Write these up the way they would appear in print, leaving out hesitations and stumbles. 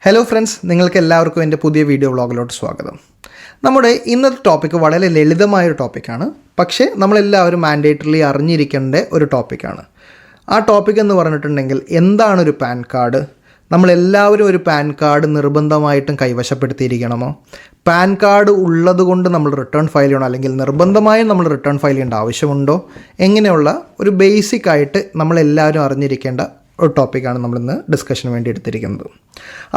Hello friends, നിങ്ങൾക്ക് എല്ലാവർക്കും എൻ്റെ പുതിയ വീഡിയോ വ്ളോഗിലോട്ട് സ്വാഗതം. നമ്മുടെ ഇന്നത്തെ ടോപ്പിക്ക് വളരെ ലളിതമായൊരു ടോപ്പിക്കാണ്, പക്ഷേ നമ്മളെല്ലാവരും മാൻഡേറ്ററിലി അറിഞ്ഞിരിക്കേണ്ട ഒരു ടോപ്പിക്കാണ്. ആ ടോപ്പിക് എന്ന് പറഞ്ഞിട്ടുണ്ടെങ്കിൽ എന്താണ് ഒരു പാൻ കാർഡ്? നമ്മളെല്ലാവരും ഒരു പാൻ കാർഡ് നിർബന്ധമായിട്ടും കൈവശപ്പെടുത്തിയിരിക്കണമോ? പാൻ കാർഡ് ഉള്ളത് കൊണ്ട് നമ്മൾ റിട്ടേൺ ഫയൽ ചെയ്യണോ, അല്ലെങ്കിൽ നിർബന്ധമായും നമ്മൾ റിട്ടേൺ ഫയൽ ചെയ്യേണ്ട ആവശ്യമുണ്ടോ? എങ്ങനെയുള്ള ഒരു ബേസിക് ആയിട്ട് നമ്മളെല്ലാവരും അറിഞ്ഞിരിക്കേണ്ട ഒരു ടോപ്പിക്കാണ് നമ്മളിന്ന് ഡിസ്കഷന് വേണ്ടി എടുത്തിരിക്കുന്നത്.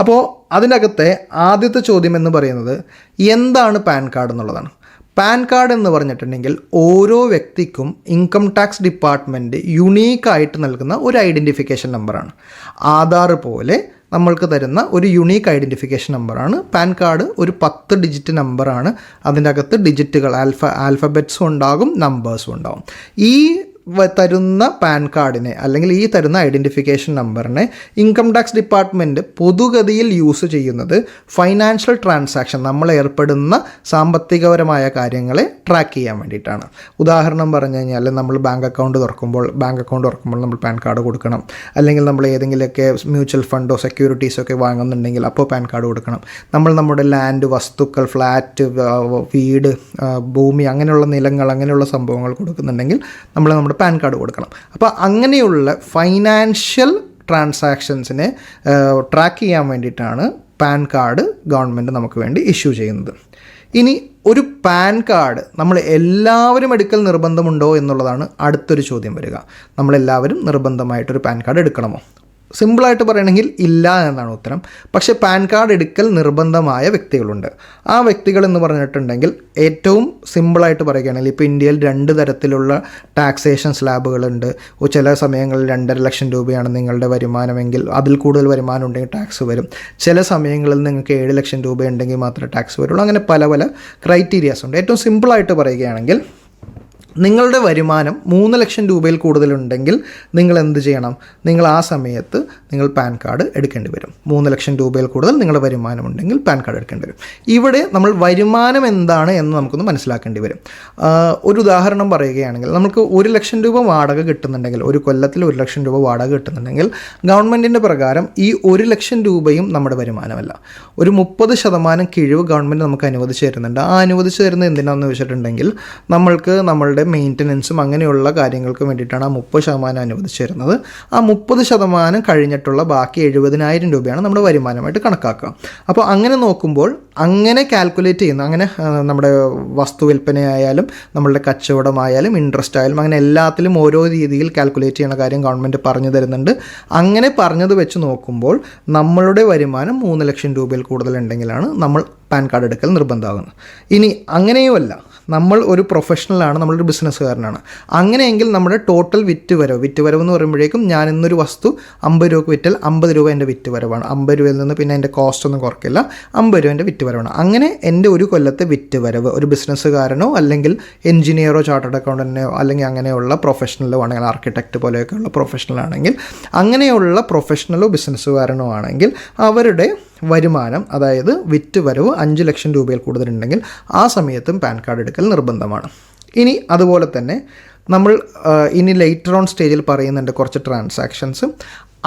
അപ്പോൾ അതിനകത്തെ ആദ്യത്തെ ചോദ്യം എന്ന് പറയുന്നത് എന്താണ് പാൻ കാർഡ് എന്നുള്ളതാണ്. പാൻ കാർഡ് എന്ന് പറഞ്ഞിട്ടുണ്ടെങ്കിൽ ഓരോ വ്യക്തിക്കും ഇൻകം ടാക്സ് ഡിപ്പാർട്ട്മെൻറ്റ് യുണീക്കായിട്ട് നൽകുന്ന ഒരു ഐഡൻറ്റിഫിക്കേഷൻ നമ്പറാണ്. ആധാർ പോലെ നമ്മൾക്ക് തരുന്ന ഒരു യുണീക്ക് ഐഡൻറ്റിഫിക്കേഷൻ നമ്പറാണ് പാൻ കാർഡ്. ഒരു 10 ഡിജിറ്റ് നമ്പറാണ്. അതിൻ്റെ അകത്ത് ഡിജിറ്റുകൾ ആൽഫബറ്റ്സും ഉണ്ടാകും, നമ്പേഴ്സും ഉണ്ടാകും. ഈ തരുന്ന പാൻ കാർഡിനെ അല്ലെങ്കിൽ ഈ തരുന്ന ഐഡൻറ്റിഫിക്കേഷൻ നമ്പറിനെ ഇൻകം ടാക്സ് ഡിപ്പാർട്ട്മെൻറ്റ് പൊതുഗതിയിൽ യൂസ് ചെയ്യുന്നത് ഫൈനാൻഷ്യൽ ട്രാൻസാക്ഷൻ, നമ്മൾ ഏർപ്പെടുന്ന സാമ്പത്തികപരമായ കാര്യങ്ങളെ ട്രാക്ക് ചെയ്യാൻ വേണ്ടിയിട്ടാണ്. ഉദാഹരണം പറഞ്ഞു കഴിഞ്ഞാൽ നമ്മൾ ബാങ്ക് അക്കൗണ്ട് തുറക്കുമ്പോൾ നമ്മൾ പാൻ കാർഡ് കൊടുക്കണം. അല്ലെങ്കിൽ നമ്മൾ ഏതെങ്കിലുമൊക്കെ മ്യൂച്വൽ ഫണ്ടോ സെക്യൂരിറ്റീസോ ഒക്കെ വാങ്ങുന്നുണ്ടെങ്കിൽ അപ്പോൾ പാൻ കാർഡ് കൊടുക്കണം. നമ്മൾ നമ്മുടെ ലാൻഡ്, വസ്തുക്കൾ, ഫ്ലാറ്റ്, വീട്, ഭൂമി, അങ്ങനെയുള്ള നിലങ്ങൾ, അങ്ങനെയുള്ള സംഭവങ്ങൾ കൊടുക്കുന്നുണ്ടെങ്കിൽ നമ്മുടെ പാൻ കാർഡ് കൊടുക്കണം. അപ്പോൾ അങ്ങനെയുള്ള ഫൈനാൻഷ്യൽ ട്രാൻസാക്ഷൻസിനെ ട്രാക്ക് ചെയ്യാൻ വേണ്ടിയിട്ടാണ് പാൻ കാർഡ് ഗവൺമെൻറ് നമുക്ക് വേണ്ടി ഇഷ്യൂ ചെയ്യുന്നത്. ഇനി ഒരു പാൻ കാർഡ് നമ്മൾ എല്ലാവരും എടുക്കൽ നിർബന്ധമുണ്ടോ എന്നുള്ളതാണ് അടുത്തൊരു ചോദ്യം വരിക. നമ്മളെല്ലാവരും നിർബന്ധമായിട്ടൊരു പാൻ കാർഡ് എടുക്കണമോ? സിമ്പിളായിട്ട് പറയണമെങ്കിൽ ഇല്ല എന്നാണ് ഉത്തരം. പക്ഷേ പാൻ കാർഡ് എടുക്കൽ നിർബന്ധമായ വ്യക്തികളുണ്ട്. ആ വ്യക്തികൾ എന്ന് പറഞ്ഞിട്ടുണ്ടെങ്കിൽ ഏറ്റവും സിമ്പിളായിട്ട് പറയുകയാണെങ്കിൽ ഇപ്പോൾ ഇന്ത്യയിൽ 2 തരത്തിലുള്ള ടാക്സേഷൻ സ്ലാബുകളുണ്ട്. ചില സമയങ്ങളിൽ 2.5 ലക്ഷം രൂപയാണ് നിങ്ങളുടെ വരുമാനമെങ്കിൽ അതിൽ കൂടുതൽ വരുമാനം ഉണ്ടെങ്കിൽ ടാക്സ് വരും. ചില സമയങ്ങളിൽ നിങ്ങൾക്ക് 7 ലക്ഷം രൂപ ഉണ്ടെങ്കിൽ മാത്രമേ ടാക്സ് വരുള്ളൂ. അങ്ങനെ പല പല ക്രൈറ്റീരിയാസ് ഉണ്ട്. ഏറ്റവും സിമ്പിളായിട്ട് പറയുകയാണെങ്കിൽ നിങ്ങളുടെ വരുമാനം 3 ലക്ഷം രൂപയിൽ കൂടുതലുണ്ടെങ്കിൽ നിങ്ങൾ എന്ത് ചെയ്യണം? നിങ്ങൾ ആ സമയത്ത് നിങ്ങൾ പാൻ കാർഡ് എടുക്കേണ്ടി വരും. 3 ലക്ഷം രൂപയിൽ കൂടുതൽ നിങ്ങളുടെ വരുമാനം ഉണ്ടെങ്കിൽ പാൻ കാർഡ് എടുക്കേണ്ടി വരും. ഇവിടെ നമ്മൾ വരുമാനം എന്താണ് എന്ന് നമുക്കൊന്ന് മനസ്സിലാക്കേണ്ടി വരും. ഒരു ഉദാഹരണം പറയുകയാണെങ്കിൽ നമുക്ക് 1 ലക്ഷം രൂപ വാടക കിട്ടുന്നുണ്ടെങ്കിൽ, ഒരു കൊല്ലത്തിൽ 1 ലക്ഷം രൂപ വാടക കിട്ടുന്നുണ്ടെങ്കിൽ ഗവൺമെൻറ്റിൻ്റെ പ്രകാരം ഈ 1 ലക്ഷം രൂപയും നമ്മുടെ വരുമാനമല്ല. ഒരു 30% കിഴിവ് ഗവൺമെൻറ് നമുക്ക് അനുവദിച്ച് തരുന്നുണ്ട്. ആ അനുവദിച്ച് തരുന്നത് എന്തിനാണെന്ന് വെച്ചിട്ടുണ്ടെങ്കിൽ നമ്മൾക്ക് നമ്മളുടെ മെയിൻ്റനൻസും അങ്ങനെയുള്ള കാര്യങ്ങൾക്ക് വേണ്ടിയിട്ടാണ് ആ 30% അനുവദിച്ചു തരുന്നത്. ആ 30% കഴിഞ്ഞിട്ടുള്ള ബാക്കി 70,000 രൂപയാണ് നമ്മുടെ വരുമാനമായിട്ട് കണക്കാക്കുക. അപ്പോൾ അങ്ങനെ നോക്കുമ്പോൾ അങ്ങനെ കാൽക്കുലേറ്റ് ചെയ്യുന്ന, അങ്ങനെ നമ്മുടെ വസ്തു വിൽപ്പനയായാലും നമ്മളുടെ കച്ചവടമായാലും ഇൻട്രസ്റ്റ് ആയാലും അങ്ങനെ എല്ലാത്തിലും ഓരോ രീതിയിൽ കാൽക്കുലേറ്റ് ചെയ്യുന്ന കാര്യം ഗവൺമെൻറ് പറഞ്ഞു തരുന്നുണ്ട്. അങ്ങനെ പറഞ്ഞത് വെച്ച് നോക്കുമ്പോൾ നമ്മളുടെ വരുമാനം 3 ലക്ഷം രൂപയിൽ കൂടുതലുണ്ടെങ്കിലാണ് നമ്മൾ പാൻ കാർഡ് എടുക്കൽ നിർബന്ധമാകുന്നത്. ഇനി അങ്ങനെയുമല്ല, നമ്മൾ ഒരു പ്രൊഫഷണലാണ്, നമ്മളൊരു ബിസിനസ്സുകാരനാണ്. അങ്ങനെയെങ്കിൽ നമ്മുടെ ടോട്ടൽ വിറ്റ് വരവ് എന്ന് പറയുമ്പോഴേക്കും ഞാൻ ഇന്നൊരു വസ്തു 50 രൂപയ്ക്ക് വിറ്റാൽ 50 രൂപ എൻ്റെ വിറ്റ് വരവാണ്. 50 രൂപയിൽ നിന്ന് പിന്നെ എൻ്റെ കോസ്റ്റ് ഒന്നും കുറയ്ക്കില്ല, 50 രൂപ എൻ്റെ വിറ്റ് വരവാണ്. അങ്ങനെ എൻ്റെ ഒരു കൊല്ലത്തെ വിറ്റ് വരവ് ഒരു ബിസിനസ്സുകാരനോ അല്ലെങ്കിൽ എഞ്ചിനീയറോ ചാർട്ടേഡ് അക്കൗണ്ടൻറ്റോ അല്ലെങ്കിൽ അങ്ങനെയുള്ള പ്രൊഫഷണലോ ആണെങ്കിൽ, ആർക്കിടെക്റ്റ് പോലെയൊക്കെയുള്ള പ്രൊഫഷണലാണെങ്കിൽ, അങ്ങനെയുള്ള പ്രൊഫഷണലോ ബിസിനസ്സുകാരനോ ആണെങ്കിൽ അവരുടെ വരുമാനം, അതായത് വിറ്റ് വരവ് 5 ലക്ഷം രൂപയിൽ കൂടുതലുണ്ടെങ്കിൽ ആ സമയത്തും പാൻ കാർഡ് എടുക്കൽ നിർബന്ധമാണ്. ഇനി അതുപോലെ തന്നെ നമ്മൾ ഇനി ലേറ്റർ ഓൺ സ്റ്റേജിൽ പറയുന്നുണ്ട് കുറച്ച് ട്രാൻസാക്ഷൻസ്.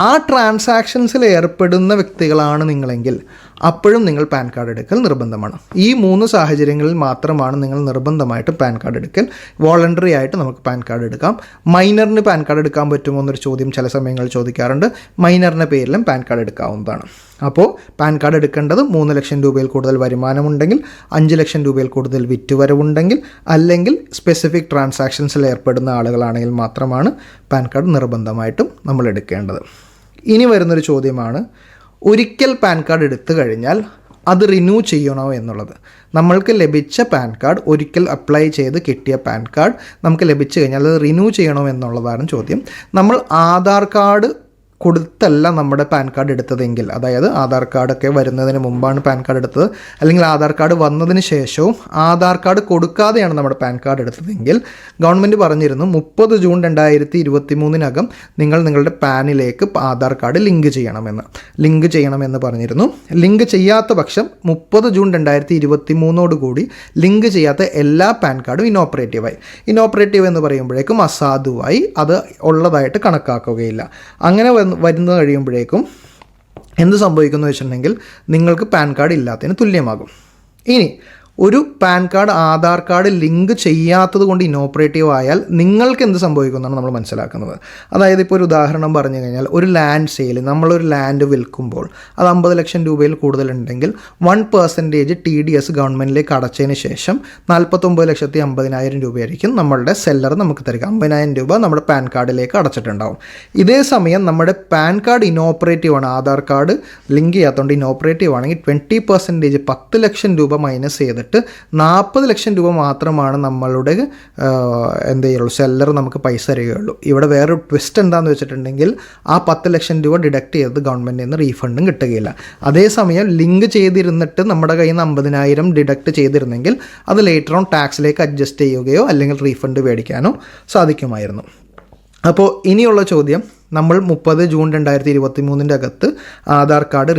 ആ ട്രാൻസാക്ഷൻസിൽ ഏർപ്പെടുന്ന വ്യക്തികളാണ് നിങ്ങളെങ്കിൽ അപ്പോഴും നിങ്ങൾ പാൻ കാർഡ് എടുക്കൽ നിർബന്ധമാണ്. ഈ 3 സാഹചര്യങ്ങളിൽ മാത്രമാണ് നിങ്ങൾ നിർബന്ധമായിട്ട് പാൻ കാർഡ് എടുക്കൽ. വോളണ്ടറി ആയിട്ട് നമുക്ക് പാൻ കാർഡ് എടുക്കാം. മൈനറിന് പാൻ കാർഡ് എടുക്കാൻ പറ്റുമോ എന്നൊരു ചോദ്യം ചില സമയങ്ങളിൽ ചോദിക്കാറുണ്ട്. മൈനറിൻ്റെ പേരിലും പാൻ കാർഡ് എടുക്കാവുന്നതാണ്. അപ്പോൾ പാൻ കാർഡ് എടുക്കേണ്ടത് 3 ലക്ഷം രൂപയിൽ കൂടുതൽ വരുമാനമുണ്ടെങ്കിൽ, 5 ലക്ഷം രൂപയിൽ കൂടുതൽ വിറ്റുവരവുണ്ടെങ്കിൽ, അല്ലെങ്കിൽ സ്പെസിഫിക് ട്രാൻസാക്ഷൻസിൽ ഏർപ്പെടുന്ന ആളുകളാണെങ്കിൽ മാത്രമാണ് പാൻ കാർഡ് നിർബന്ധമായിട്ടും നമ്മൾ എടുക്കേണ്ടത്. ഇനി വരുന്നൊരു ചോദ്യമാണ്, ഒരിക്കൽ പാൻ കാർഡ് എടുത്തു കഴിഞ്ഞാൽ അത് റിന്യൂ ചെയ്യണോ എന്നുള്ളത്. നമ്മൾക്ക് ലഭിച്ച പാൻ കാർഡ്, ഒരിക്കൽ അപ്ലൈ ചെയ്ത് കിട്ടിയ പാൻ കാർഡ് നമുക്ക് ലഭിച്ചു കഴിഞ്ഞാൽ അത് റിന്യൂ ചെയ്യണോ എന്നുള്ളതാണ് ചോദ്യം. നമ്മൾ ആധാർ കാർഡ് കൊടുത്തല്ല നമ്മുടെ പാൻ കാർഡ് എടുത്തതെങ്കിൽ, അതായത് ആധാർ കാർഡൊക്കെ വരുന്നതിന് മുമ്പാണ് പാൻ കാർഡ് എടുത്തത്, അല്ലെങ്കിൽ ആധാർ കാർഡ് വന്നതിന് ശേഷവും ആധാർ കാർഡ് കൊടുക്കാതെയാണ് നമ്മുടെ പാൻ കാർഡ് എടുത്തതെങ്കിൽ ഗവൺമെൻറ് പറഞ്ഞിരുന്നു 30 ജൂൺ 2023 നിങ്ങൾ നിങ്ങളുടെ പാനിലേക്ക് ആധാർ കാർഡ് ലിങ്ക് ചെയ്യണമെന്ന് പറഞ്ഞിരുന്നു. ലിങ്ക് ചെയ്യാത്ത പക്ഷം 30 ജൂൺ 2023 ലിങ്ക് ചെയ്യാത്ത എല്ലാ പാൻ കാർഡും ഇനോപ്പറേറ്റീവ് എന്ന് പറയുമ്പോഴേക്കും അസാധുവായി, അത് ഉള്ളതായിട്ട് കണക്കാക്കുകയില്ല. അങ്ങനെ വരുന്ന കഴിയുമ്പോഴേക്കും എന്ത് സംഭവിക്കുമെന്ന് വെച്ചിട്ടുണ്ടെങ്കിൽ നിങ്ങൾക്ക് പാൻ കാർഡ് ഇല്ലാത്തതിന് തുല്യമാകും. ഇനി ഒരു pan card Aadhaar card link ചെയ്യാത്തത് കൊണ്ട് ഇനോപ്പറേറ്റീവ് ആയാൽ നിങ്ങൾക്ക് എന്ത് സംഭവിക്കുമെന്നാണ് നമ്മൾ മനസ്സിലാക്കുന്നത്. അതായത് ഇപ്പോൾ ഒരു ഉദാഹരണം പറഞ്ഞു കഴിഞ്ഞാൽ, ഒരു ലാൻഡ് സെയിൽ, നമ്മളൊരു ലാൻഡ് വിൽക്കുമ്പോൾ അത് 50 ലക്ഷം രൂപയിൽ കൂടുതലുണ്ടെങ്കിൽ 1% TDS ഗവൺമെൻറ്റിലേക്ക് അടച്ചതിന് ശേഷം 49,50,000 രൂപയായിരിക്കും നമ്മളുടെ സെല്ലർ നമുക്ക് തരിക. 50,000 രൂപ നമ്മുടെ പാൻ കാർഡിലേക്ക് അടച്ചിട്ടുണ്ടാവും. ഇതേ സമയം നമ്മുടെ പാൻ കാർഡ് ഇനോപ്പറേറ്റീവ് ആണ്, ആധാർ കാർഡ് ലിങ്ക് ചെയ്യാത്തതുകൊണ്ട് ഇനോപ്പറേറ്റീവ് ആണെങ്കിൽ 20% 10 ലക്ഷം രൂപ മൈനസ് ചെയ്തിട്ട് 40 ലക്ഷം രൂപ മാത്രമാണ് നമ്മളുടെ എന്ത് ചെയ്യുള്ളൂ, സെല്ലർ നമുക്ക് പൈസ തരികയുള്ളൂ. ഇവിടെ വേറൊരു ട്വിസ്റ്റ് എന്താണെന്ന് വെച്ചിട്ടുണ്ടെങ്കിൽ ആ 10 ലക്ഷം രൂപ ഡിഡക്റ്റ് ചെയ്ത് ഗവൺമെൻറ്റിൽ നിന്ന് റീഫണ്ടും കിട്ടുകയില്ല. അതേസമയം ലിങ്ക് ചെയ്തിരുന്നിട്ട് നമ്മുടെ കയ്യിൽ നിന്ന് 50,000 ഡിഡക്റ്റ് ചെയ്തിരുന്നെങ്കിൽ അത് ലേറ്റർ ഓൺ ടാക്സിലേക്ക് അഡ്ജസ്റ്റ് ചെയ്യുകയോ അല്ലെങ്കിൽ റീഫണ്ട് മേടിക്കാനോ സാധിക്കുമായിരുന്നു. അപ്പോൾ ഇനിയുള്ള ചോദ്യം, നമ്മൾ 30 ജൂൺ 2023 അകത്ത് ആധാർ കാർഡ്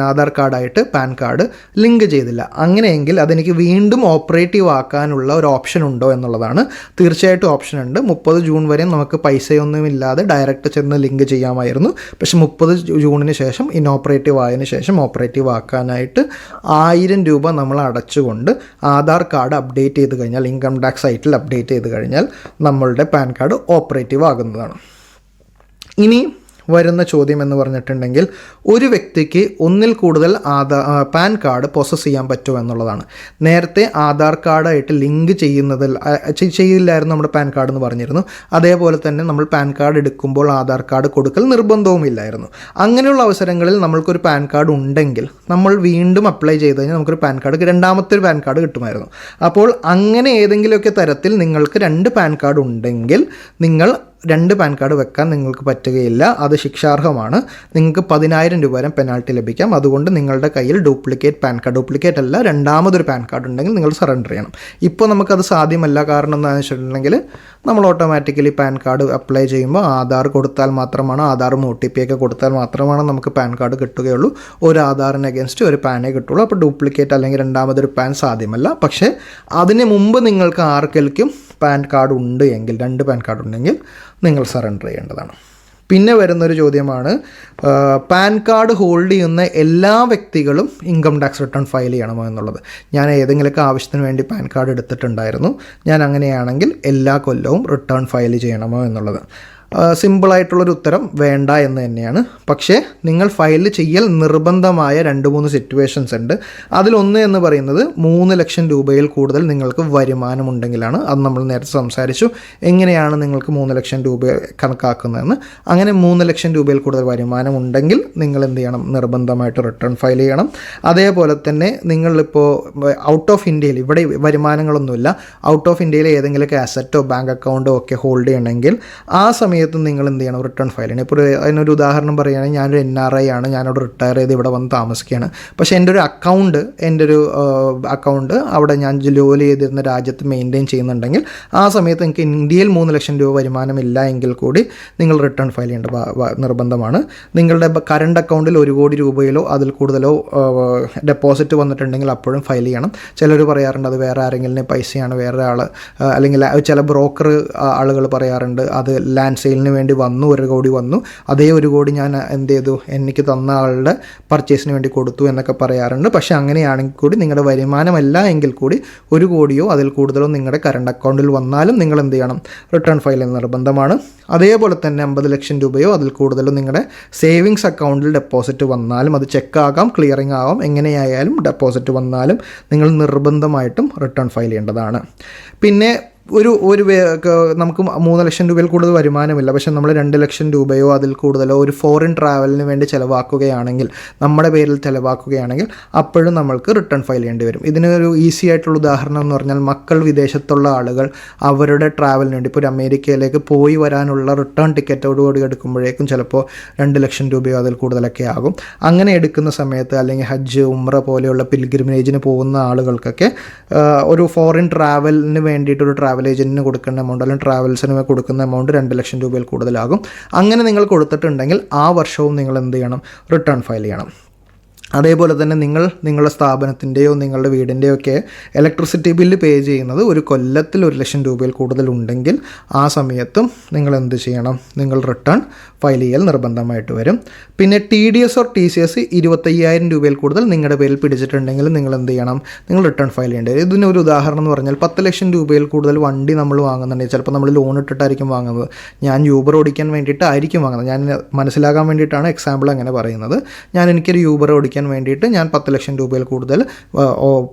ആധാർ കാർഡായിട്ട് പാൻ കാർഡ് ലിങ്ക് ചെയ്തില്ല. അങ്ങനെയെങ്കിൽ അതെനിക്ക് വീണ്ടും ഓപ്പറേറ്റീവ് ആക്കാനുള്ള ഒരു ഓപ്ഷൻ ഉണ്ടോ എന്നുള്ളതാണ്. തീർച്ചയായിട്ടും ഓപ്ഷൻ ഉണ്ട്. 30 ജൂൺ വരെ നമുക്ക് പൈസയൊന്നുമില്ലാതെ ഡയറക്റ്റ് ചെന്ന് ലിങ്ക് ചെയ്യാമായിരുന്നു. പക്ഷേ 30 ജൂണിന് ശേഷം ഇനോപ്പറേറ്റീവ് ആയതിനു ശേഷം ഓപ്പറേറ്റീവ് ആക്കാനായിട്ട് 1000 രൂപ നമ്മൾ അടച്ചുകൊണ്ട് ആധാർ കാർഡ് അപ്ഡേറ്റ് ചെയ്ത് കഴിഞ്ഞാൽ, ഇൻകം ടാക്സ് സൈറ്റിൽ അപ്ഡേറ്റ് ചെയ്ത് കഴിഞ്ഞാൽ നമ്മളുടെ പാൻ കാർഡ് ഓപ്പറേറ്റീവ് ആകുന്നതാണ്. ഇനി വരുന്ന ചോദ്യം എന്ന് പറഞ്ഞിട്ടുണ്ടെങ്കിൽ, ഒരു വ്യക്തിക്ക് ഒന്നിൽ കൂടുതൽ പാൻ കാർഡ് പ്രോസസ്സ് ചെയ്യാൻ പറ്റുമോ എന്നുള്ളതാണ്. നേരത്തെ ആധാർ കാർഡായിട്ട് ലിങ്ക് ചെയ്യില്ലായിരുന്നു നമ്മുടെ പാൻ കാർഡ് എന്ന് പറഞ്ഞിരുന്നു. അതേപോലെ തന്നെ നമ്മൾ പാൻ കാർഡ് എടുക്കുമ്പോൾ ആധാർ കാർഡ് കൊടുക്കൽ നിർബന്ധവുമില്ലായിരുന്നു. അങ്ങനെയുള്ള അവസരങ്ങളിൽ നമ്മൾക്കൊരു പാൻ കാർഡ് ഉണ്ടെങ്കിൽ നമ്മൾ വീണ്ടും അപ്ലൈ ചെയ്ത് കഴിഞ്ഞാൽ നമുക്കൊരു പാൻ കാർഡ്, രണ്ടാമത്തെ ഒരു പാൻ കാർഡ് കിട്ടുമായിരുന്നു. അപ്പോൾ അങ്ങനെ ഏതെങ്കിലുമൊക്കെ തരത്തിൽ നിങ്ങൾക്ക് 2 പാൻ കാർഡ് ഉണ്ടെങ്കിൽ നിങ്ങൾ 2 പാൻ കാർഡ് വെക്കാൻ നിങ്ങൾക്ക് പറ്റുകയില്ല. അത് ശിക്ഷാർഹമാണ്. നിങ്ങൾക്ക് 10,000 രൂപ വരെ പെനാൽറ്റി ലഭിക്കാം. അതുകൊണ്ട് നിങ്ങളുടെ കയ്യിൽ ഡ്യൂപ്ലിക്കേറ്റ് അല്ല, രണ്ടാമതൊരു പാൻ കാർഡ് ഉണ്ടെങ്കിൽ നിങ്ങൾ സറണ്ടർ ചെയ്യണം. ഇപ്പോൾ നമുക്കത് സാധ്യമല്ല. കാരണം എന്താണെന്ന് വെച്ചിട്ടുണ്ടെങ്കിൽ നമ്മൾ ഓട്ടോമാറ്റിക്കലി പാൻ കാർഡ് അപ്ലൈ ചെയ്യുമ്പോൾ ആധാർ കൊടുത്താൽ മാത്രമാണ്, ആധാറും OTP ഒക്കെ കൊടുത്താൽ മാത്രമാണ് നമുക്ക് പാൻ കാർഡ് കിട്ടുകയുള്ളൂ. ഒരു ആധാറിന് അഗേൻസ്റ്റ് ഒരു പാനേ കിട്ടുള്ളൂ. അപ്പോൾ ഡ്യൂപ്ലിക്കേറ്റ് അല്ലെങ്കിൽ രണ്ടാമതൊരു പാൻ സാധ്യമല്ല. പക്ഷേ അതിന് മുമ്പ് നിങ്ങൾക്ക് ആർക്കെങ്കിലും പാൻ കാർഡ് ഉണ്ട് എങ്കിൽ, 2 പാൻ കാർഡ് ഉണ്ടെങ്കിൽ നിങ്ങൾ സറണ്ടർ ചെയ്യേണ്ടതാണ്. പിന്നെ വരുന്നൊരു ചോദ്യമാണ്, പാൻ കാർഡ് ഹോൾഡ് ചെയ്യുന്ന എല്ലാ വ്യക്തികളും ഇൻകം ടാക്സ് റിട്ടേൺ ഫയൽ ചെയ്യണമോ എന്നുള്ളത്. ഞാൻ ഏതെങ്കിലുമൊക്കെ ആവശ്യത്തിന് വേണ്ടി പാൻ കാർഡ് എടുത്തിട്ടുണ്ടായിരുന്നു. ഞാൻ അങ്ങനെയാണെങ്കിൽ എല്ലാ കൊല്ലവും റിട്ടേൺ ഫയൽ ചെയ്യണമോ എന്നുള്ളത്. സിമ്പിളായിട്ടുള്ളൊരു ഉത്തരം വേണ്ട എന്ന് തന്നെയാണ്. പക്ഷേ നിങ്ങൾ ഫയൽ ചെയ്യൽ നിർബന്ധമായ 2-3 സിറ്റുവേഷൻസ് ഉണ്ട്. അതിലൊന്ന് എന്ന് പറയുന്നത് 3 ലക്ഷം രൂപയിൽ കൂടുതൽ നിങ്ങൾക്ക് വരുമാനമുണ്ടെങ്കിലാണ്. അത് നമ്മൾ നേരത്തെ സംസാരിച്ചു, എങ്ങനെയാണ് നിങ്ങൾക്ക് 3 ലക്ഷം രൂപ കണക്കാക്കുന്നതെന്ന്. അങ്ങനെ 3 ലക്ഷം രൂപയിൽ കൂടുതൽ വരുമാനം ഉണ്ടെങ്കിൽ നിങ്ങൾ എന്ത് ചെയ്യണം, നിർബന്ധമായിട്ട് റിട്ടേൺ ഫയൽ ചെയ്യണം. അതേപോലെ തന്നെ നിങ്ങളിപ്പോൾ ഔട്ട് ഓഫ് ഇന്ത്യയിൽ, ഇവിടെ വരുമാനങ്ങളൊന്നുമില്ല, ഔട്ട് ഓഫ് ഇന്ത്യയിൽ ഏതെങ്കിലുമൊക്കെ അസറ്റോ ബാങ്ക് അക്കൗണ്ടോ ഒക്കെ ഹോൾഡ് ചെയ്യണമെങ്കിൽ ആ സമയത്ത് നിങ്ങൾ എന്ത് ചെയ്യണം, റിട്ടേൺ ഫയൽ ചെയ്യണം. ഇപ്പോൾ അതിനൊരു ഉദാഹരണം പറയുകയാണെങ്കിൽ, ഞാനൊരു NRI ആണ്, ഞാനവിടെ റിട്ടയർ ചെയ്ത് ഇവിടെ വന്ന് താമസിക്കുകയാണ്. പക്ഷേ എൻ്റെ ഒരു അക്കൗണ്ട് അവിടെ ഞാൻ ജോലി ചെയ്തിരുന്ന രാജ്യത്ത് മെയിൻറ്റെയിൻ ചെയ്യുന്നുണ്ടെങ്കിൽ ആ സമയത്ത് നിങ്ങൾക്ക് ഇന്ത്യയിൽ 3 ലക്ഷം രൂപ വരുമാനമില്ല എങ്കിൽ കൂടി നിങ്ങൾ റിട്ടേൺ ഫയൽ ചെയ്യേണ്ട നിർബന്ധമാണ്. നിങ്ങളുടെ കറണ്ട് അക്കൗണ്ടിൽ 1 കോടി രൂപയിലോ അതിൽ കൂടുതലോ ഡെപ്പോസിറ്റ് വന്നിട്ടുണ്ടെങ്കിൽ അപ്പോഴും ഫയൽ ചെയ്യണം. ചിലർ പറയാറുണ്ട് അത് വേറെ ആരെങ്കിലും പൈസയാണ്, വേറെ ആൾ അല്ലെങ്കിൽ ചില ബ്രോക്കർ ആളുകൾ പറയാറുണ്ട് അത് ലാൻഡ് സെയിലിന് വേണ്ടി വന്നു, 1 കോടി വന്നു, അതേ 1 കോടി ഞാൻ എന്ത് ചെയ്തു, എനിക്ക് തന്ന ആളുടെ പർച്ചേസിന് വേണ്ടി കൊടുത്തു എന്നൊക്കെ പറയാറുണ്ട്. പക്ഷേ അങ്ങനെയാണെങ്കിൽ കൂടി നിങ്ങളുടെ വരുമാനമല്ല എങ്കിൽ കൂടി 1 കോടിയോ അതിൽ കൂടുതലോ നിങ്ങളുടെ കറണ്ട് അക്കൗണ്ടിൽ വന്നാലും നിങ്ങൾ എന്ത് ചെയ്യണം, റിട്ടേൺ ഫയൽ ചെയ്യുന്നത് നിർബന്ധമാണ്. അതേപോലെ തന്നെ 50 ലക്ഷം രൂപയോ അതിൽ കൂടുതലോ നിങ്ങളുടെ സേവിങ്സ് അക്കൗണ്ടിൽ ഡെപ്പോസിറ്റ് വന്നാലും, അത് ചെക്കാകാം, ക്ലിയറിംഗ് ആകാം, എങ്ങനെയായാലും ഡെപ്പോസിറ്റ് വന്നാലും നിങ്ങൾ നിർബന്ധമായിട്ടും റിട്ടേൺ ഫയൽ ചെയ്യേണ്ടതാണ്. പിന്നെ നമുക്ക് 3 ലക്ഷം രൂപയിൽ കൂടുതൽ വരുമാനമില്ല, പക്ഷേ നമ്മൾ 2 ലക്ഷം രൂപയോ അതിൽ കൂടുതലോ ഒരു ഫോറിൻ ട്രാവലിന് വേണ്ടി ചിലവാക്കുകയാണെങ്കിൽ, നമ്മുടെ പേരിൽ ചിലവാക്കുകയാണെങ്കിൽ അപ്പോഴും നമ്മൾക്ക് റിട്ടേൺ ഫയൽ ചെയ്യേണ്ടി വരും. ഇതിനൊരു ഈസി ആയിട്ടുള്ള ഉദാഹരണം എന്ന് പറഞ്ഞാൽ, മക്കൾ വിദേശത്തുള്ള ആളുകൾ അവരുടെ ട്രാവലിന് വേണ്ടി ഇപ്പോൾ ഒരു അമേരിക്കയിലേക്ക് പോയി വരാനുള്ള റിട്ടേൺ ടിക്കറ്റോടുകൂടി എടുക്കുമ്പോഴേക്കും ചിലപ്പോൾ 2 ലക്ഷം രൂപയോ അതിൽ കൂടുതലൊക്കെ ആകും. അങ്ങനെ എടുക്കുന്ന സമയത്ത്, അല്ലെങ്കിൽ ഹജ്ജ്, ഉംറ പോലെയുള്ള പിൽഗ്രിമേജിന് പോകുന്ന ആളുകൾക്കൊക്കെ ഒരു ഫോറിൻ ട്രാവലിന് വേണ്ടിയിട്ടൊരു ട്രാവൽ ഏജൻറ്റിന് കൊടുക്കുന്ന എമൗണ്ട് അല്ലെങ്കിൽ ട്രാവൽസിന് കൊടുക്കുന്ന എമൗണ്ട് 2 ലക്ഷം രൂപയിൽ കൂടുതലാകും. അങ്ങനെ നിങ്ങൾ കൊടുത്തിട്ടുണ്ടെങ്കിൽ ആ വർഷവും നിങ്ങൾ എന്ത് ചെയ്യണം, റിട്ടേൺ ഫയൽ ചെയ്യണം. അതേപോലെ തന്നെ നിങ്ങളുടെ സ്ഥാപനത്തിൻ്റെയോ നിങ്ങളുടെ വീടിൻ്റെയോ ഒക്കെ ഇലക്ട്രിസിറ്റി ബില്ല് പേ ചെയ്യുന്നത് ഒരു കൊല്ലത്തിൽ 1,00,000 രൂപയിൽ കൂടുതലുണ്ടെങ്കിൽ ആ സമയത്തും നിങ്ങൾ എന്ത് ചെയ്യണം? നിങ്ങൾ റിട്ടേൺ ഫയൽ ചെയ്യൽ നിർബന്ധമായിട്ട് വരും. പിന്നെ TDS ഓർ TCS 25,000 രൂപയിൽ കൂടുതൽ നിങ്ങളുടെ പേരിൽ പിടിച്ചിട്ടുണ്ടെങ്കിൽ നിങ്ങൾ എന്ത് ചെയ്യണം? നിങ്ങൾ റിട്ടേൺ ഫയൽ ചെയ്യേണ്ടി വരും. ഇതിനൊരു ഉദാഹരണം എന്ന് പറഞ്ഞാൽ 10,00,000 രൂപയിൽ കൂടുതൽ വണ്ടി നമ്മൾ വാങ്ങുന്നുണ്ടെങ്കിൽ, ചിലപ്പോൾ നമ്മൾ ലോൺ ഇട്ടിട്ടായിരിക്കും വാങ്ങുന്നത്. ഞാൻ യൂബർ ഓടിക്കാൻ വേണ്ടിയിട്ടായിരിക്കും വാങ്ങുന്നത്. ഞാൻ മനസ്സിലാക്കാൻ വേണ്ടിയിട്ടാണ് എക്സാമ്പിൾ അങ്ങനെ പറയുന്നത്. എനിക്കൊരു യൂബർ ഓടിക്കാൻ വേണ്ടിയിട്ട് ഞാൻ 10,00,000 രൂപയിൽ കൂടുതൽ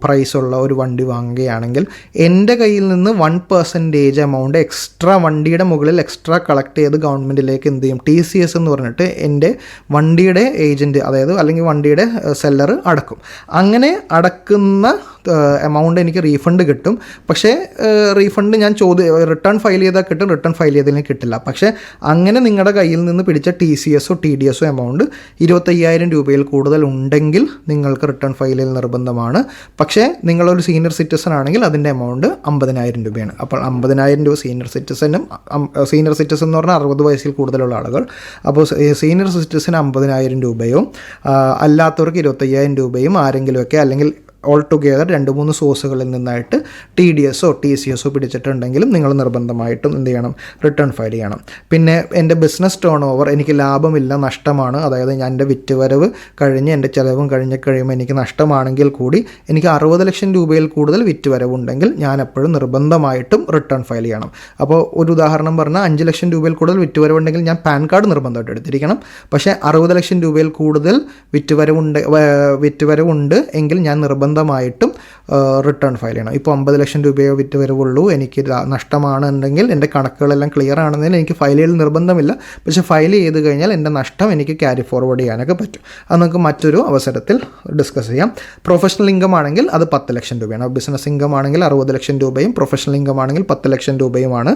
പ്രൈസുള്ള ഒരു വണ്ടി വാങ്ങുകയാണെങ്കിൽ എൻ്റെ കയ്യിൽ നിന്ന് 1% എമൗണ്ട് എക്സ്ട്രാ വണ്ടിയുടെ മുകളിൽ എക്സ്ട്രാ കളക്ട് ചെയ്ത് ഗവൺമെൻറ്റിലേക്ക് എന്ത് ചെയ്യും? TCS എന്ന് പറഞ്ഞിട്ട് എൻ്റെ വണ്ടിയുടെ ഏജൻറ്റ്, അതായത് അല്ലെങ്കിൽ വണ്ടിയുടെ സെല്ലർ അടക്കും. അങ്ങനെ അടക്കുന്ന എമൗണ്ട് എനിക്ക് റീഫണ്ട് കിട്ടും. പക്ഷേ റീഫണ്ട് ഞാൻ റിട്ടേൺ ഫയൽ ചെയ്താൽ കിട്ടും, റിട്ടേൺ ഫയൽ ചെയ്തതിന് കിട്ടില്ല. പക്ഷേ അങ്ങനെ നിങ്ങളുടെ കയ്യിൽ നിന്ന് പിടിച്ച TCS ഓ TDS ഓ എമൗണ്ട് 25,000 രൂപയിൽ കൂടുതൽ ഉണ്ടെങ്കിൽ നിങ്ങൾക്ക് റിട്ടേൺ ഫയൽ ചെയ്യൽ നിർബന്ധമാണ്. പക്ഷേ നിങ്ങളൊരു സീനിയർ സിറ്റിസൺ ആണെങ്കിൽ അതിൻ്റെ എമൗണ്ട് 50,000 രൂപയാണ്. അപ്പോൾ 50,000 രൂപ സീനിയർ സിറ്റിസൺ എന്ന് പറഞ്ഞാൽ 60 വയസ്സിൽ കൂടുതലുള്ള ആളുകൾ. അപ്പോൾ സീനിയർ സിറ്റിസൺ 50,000 രൂപയും അല്ലാത്തവർക്ക് 25,000 രൂപയും ആരെങ്കിലുമൊക്കെ, അല്ലെങ്കിൽ ഓൾ ടുഗെദർ 2-3 സോഴ്സുകളിൽ നിന്നായിട്ട് TDS ഓ TCS ഓ പിടിച്ചിട്ടുണ്ടെങ്കിലും നിങ്ങൾ നിർബന്ധമായിട്ടും എന്ത് ചെയ്യണം? റിട്ടേൺ ഫയൽ ചെയ്യണം. പിന്നെ എൻ്റെ ബിസിനസ് ടേൺ ഓവർ, എനിക്ക് ലാഭമില്ല, നഷ്ടമാണ്, അതായത് ഞാൻ എൻ്റെ വിറ്റുവരവ് കഴിഞ്ഞ് എൻ്റെ ചിലവും കഴിയുമ്പോൾ എനിക്ക് നഷ്ടമാണെങ്കിൽ കൂടി എനിക്ക് 60,00,000 രൂപയിൽ കൂടുതൽ വിറ്റുവരവുണ്ടെങ്കിൽ ഞാൻ എപ്പോഴും നിർബന്ധമായിട്ടും റിട്ടേൺ ഫയൽ ചെയ്യണം. അപ്പോൾ ഒരു ഉദാഹരണം പറഞ്ഞാൽ 5,00,000 രൂപയിൽ കൂടുതൽ വിറ്റുവരവുണ്ടെങ്കിൽ ഞാൻ പാൻ കാർഡ് നിർബന്ധമായിട്ട് എടുത്തിരിക്കണം. പക്ഷേ 60,00,000 രൂപയിൽ കൂടുതൽ വിറ്റുവരവുണ്ട് എങ്കിൽ ഞാൻ നിർബന്ധമായിട്ടും റിട്ടേൺ ഫയൽ ചെയ്യണം. ഇപ്പോൾ 50,00,000 രൂപയോ വിറ്റുവരവുള്ളൂ, എനിക്ക് നഷ്ടമാണെന്നുണ്ടെങ്കിൽ എൻ്റെ കണക്കുകളെല്ലാം ക്ലിയർ ആണെന്നതിൽ എനിക്ക് ഫയൽ ചെയ്യൽ നിർബന്ധമില്ല. പക്ഷേ ഫയൽ ചെയ്ത് കഴിഞ്ഞാൽ എൻ്റെ നഷ്ടം എനിക്ക് ക്യാരി ഫോർവേഡ് ചെയ്യാനൊക്കെ പറ്റും. അത് നമുക്ക് മറ്റൊരു അവസരത്തിൽ ഡിസ്കസ് ചെയ്യാം. പ്രൊഫഷണൽ ഇൻകം ആണെങ്കിൽ അത് 10,00,000 രൂപയാണ്. ബിസിനസ് ഇൻകം ആണെങ്കിൽ 60,00,000 രൂപയും പ്രൊഫഷണൽ ഇൻകം ആണെങ്കിൽ 10,00,000 രൂപയുമാണ്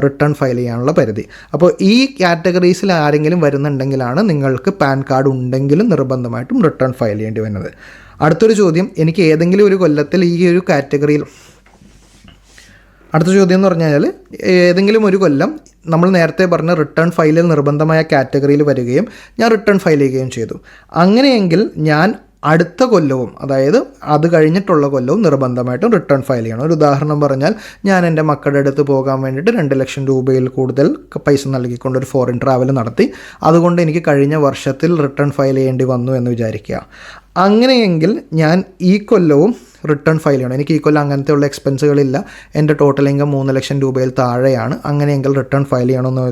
റിട്ടേൺ ഫയൽ ചെയ്യാനുള്ള പരിധി. അപ്പോൾ ഈ കാറ്റഗറീസിൽ ആരെങ്കിലും വരുന്നുണ്ടെങ്കിലാണ് നിങ്ങൾക്ക് പാൻ കാർഡ് ഉണ്ടെങ്കിലും നിർബന്ധമായിട്ടും റിട്ടേൺ ഫയൽ ചെയ്യേണ്ടി വരുന്നത്. അടുത്തൊരു ചോദ്യം, എനിക്ക് ഏതെങ്കിലും ഒരു കൊല്ലത്തിൽ ഈ ഒരു കാറ്റഗറിയിൽ, അടുത്ത ചോദ്യം എന്ന് പറഞ്ഞാൽ ഏതെങ്കിലും ഒരു കൊല്ലം നമ്മൾ നേരത്തെ പറഞ്ഞ റിട്ടേൺ ഫയലിൽ നിർബന്ധമായ കാറ്റഗറിയിൽ വരികയും ഞാൻ റിട്ടേൺ ഫയൽ ചെയ്യുകയും ചെയ്തു. അങ്ങനെയെങ്കിൽ ഞാൻ അടുത്ത കൊല്ലവും, അതായത് അത് കഴിഞ്ഞിട്ടുള്ള കൊല്ലവും നിർബന്ധമായിട്ടും റിട്ടേൺ ഫയൽ ചെയ്യണം. ഒരു ഉദാഹരണം പറഞ്ഞാൽ, ഞാൻ എൻ്റെ മക്കളുടെ അടുത്ത് പോകാൻ വേണ്ടിയിട്ട് 2,00,000 രൂപയിൽ കൂടുതൽ പൈസ നൽകിക്കൊണ്ട് ഒരു ഫോറിൻ ട്രാവൽ നടത്തി. അതുകൊണ്ട് എനിക്ക് കഴിഞ്ഞ വർഷത്തിൽ റിട്ടേൺ ഫയൽ ചെയ്യേണ്ടി വന്നു എന്ന് വിചാരിക്കുക. അങ്ങനെയെങ്കിൽ ഞാൻ ഈ കൊല്ലവും റിട്ടേൺ ഫയൽ ചെയ്യണം. എനിക്ക് ഈ കൊല്ലം അങ്ങനത്തെ ഉള്ള എക്സ്പെൻസുകളില്ല, എൻ്റെ ടോട്ടൽ ഇൻകം 3,00,000 രൂപയിൽ താഴെയാണ്, അങ്ങനെയെങ്കിൽ റിട്ടേൺ ഫയൽ ചെയ്യണമെന്ന്